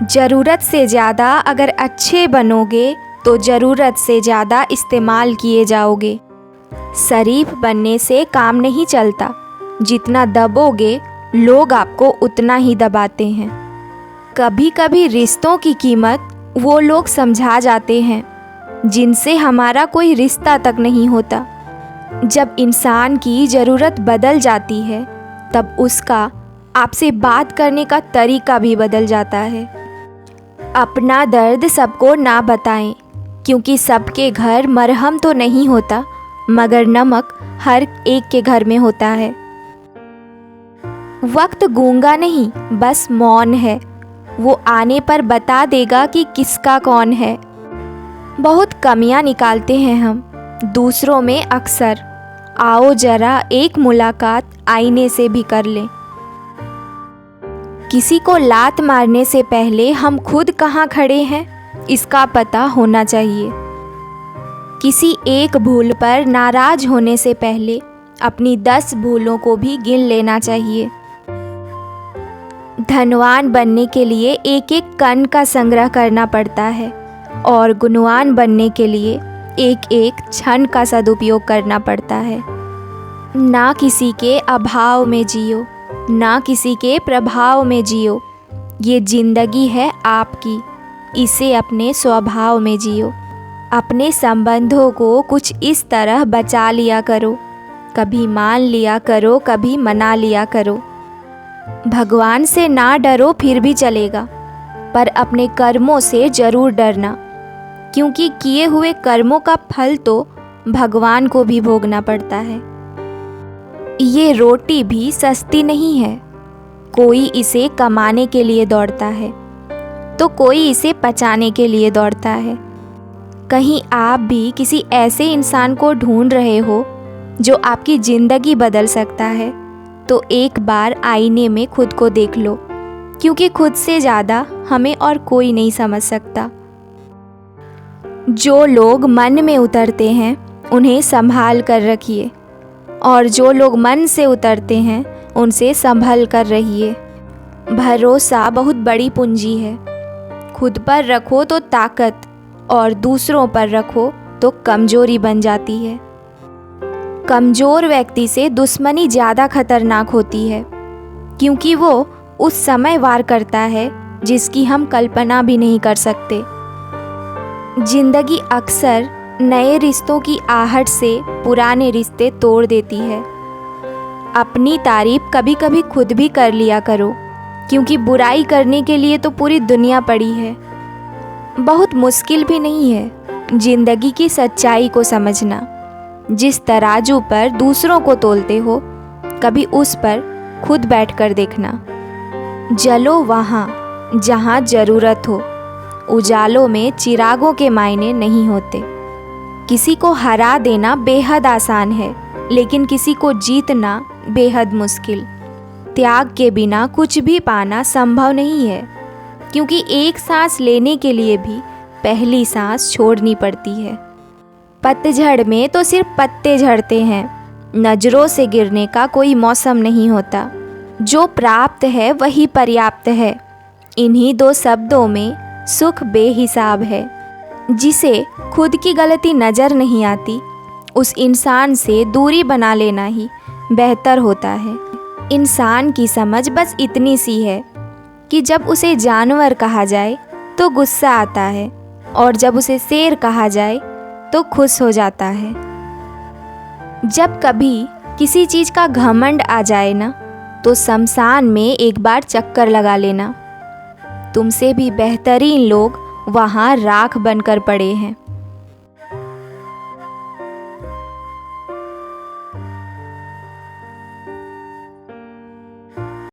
ज़रूरत से ज़्यादा अगर अच्छे बनोगे तो ज़रूरत से ज़्यादा इस्तेमाल किए जाओगे। शरीफ बनने से काम नहीं चलता, जितना दबोगे लोग आपको उतना ही दबाते हैं। कभी कभी रिश्तों की कीमत वो लोग समझा जाते हैं जिनसे हमारा कोई रिश्ता तक नहीं होता। जब इंसान की ज़रूरत बदल जाती है तब उसका आपसे बात करने का तरीका भी बदल जाता है। अपना दर्द सबको ना बताएं, क्योंकि सबके घर मरहम तो नहीं होता, मगर नमक हर एक के घर में होता है। वक्त गूंगा नहीं, बस मौन है, वो आने पर बता देगा कि किसका कौन है। बहुत कमियां निकालते हैं हम दूसरों में अक्सर, आओ जरा एक मुलाकात आईने से भी कर लें। किसी को लात मारने से पहले हम खुद कहाँ खड़े हैं इसका पता होना चाहिए। किसी एक भूल पर नाराज होने से पहले अपनी 10 भूलों को भी गिन लेना चाहिए। धनवान बनने के लिए एक एक कण का संग्रह करना पड़ता है और गुणवान बनने के लिए एक एक क्षण का सदुपयोग करना पड़ता है। ना किसी के अभाव में जियो, ना किसी के प्रभाव में जियो। ये जिंदगी है आपकी, इसे अपने स्वभाव में जियो। अपने संबंधों को कुछ इस तरह बचा लिया करो, कभी मान लिया करो, कभी मना लिया करो। भगवान से ना डरो फिर भी चलेगा, पर अपने कर्मों से ज़रूर डरना, क्योंकि किए हुए कर्मों का फल तो भगवान को भी भोगना पड़ता है। ये रोटी भी सस्ती नहीं है, कोई इसे कमाने के लिए दौड़ता है तो कोई इसे पचाने के लिए दौड़ता है। कहीं आप भी किसी ऐसे इंसान को ढूंढ रहे हो जो आपकी ज़िंदगी बदल सकता है, तो एक बार आईने में खुद को देख लो, क्योंकि खुद से ज़्यादा हमें और कोई नहीं समझ सकता। जो लोग मन में उतरते हैं उन्हें संभाल कर रखिए, और जो लोग मन से उतरते हैं उनसे संभल कर रहिए। भरोसा बहुत बड़ी पूंजी है, खुद पर रखो तो ताकत और दूसरों पर रखो तो कमजोरी बन जाती है। कमज़ोर व्यक्ति से दुश्मनी ज़्यादा खतरनाक होती है, क्योंकि वो उस समय वार करता है जिसकी हम कल्पना भी नहीं कर सकते। जिंदगी अक्सर नए रिश्तों की आहट से पुराने रिश्ते तोड़ देती है। अपनी तारीफ कभी कभी खुद भी कर लिया करो, क्योंकि बुराई करने के लिए तो पूरी दुनिया पड़ी है। बहुत मुश्किल भी नहीं है जिंदगी की सच्चाई को समझना। जिस तराजू पर दूसरों को तोलते हो, कभी उस पर खुद बैठकर देखना। जलो वहाँ जहाँ ज़रूरत हो, उजालों में चिरागों के मायने नहीं होते। किसी को हरा देना बेहद आसान है, लेकिन किसी को जीतना बेहद मुश्किल। त्याग के बिना कुछ भी पाना संभव नहीं है, क्योंकि एक सांस लेने के लिए भी पहली सांस छोड़नी पड़ती है। पतझड़ में तो सिर्फ पत्ते झड़ते हैं, नज़रों से गिरने का कोई मौसम नहीं होता। जो प्राप्त है वही पर्याप्त है। इन्हीं 2 शब्दों में सुख बेहिसाब है। जिसे खुद की गलती नज़र नहीं आती, उस इंसान से दूरी बना लेना ही बेहतर होता है। इंसान की समझ बस इतनी सी है कि जब उसे जानवर कहा जाए तो गुस्सा आता है, और जब उसे शेर कहा जाए तो खुश हो जाता है। जब कभी किसी चीज़ का घमंड आ जाए ना, तो शमशान में एक बार चक्कर लगा लेना। तुमसे भी बेहतरीन लोग वहाँ राख बनकर पड़े हैं।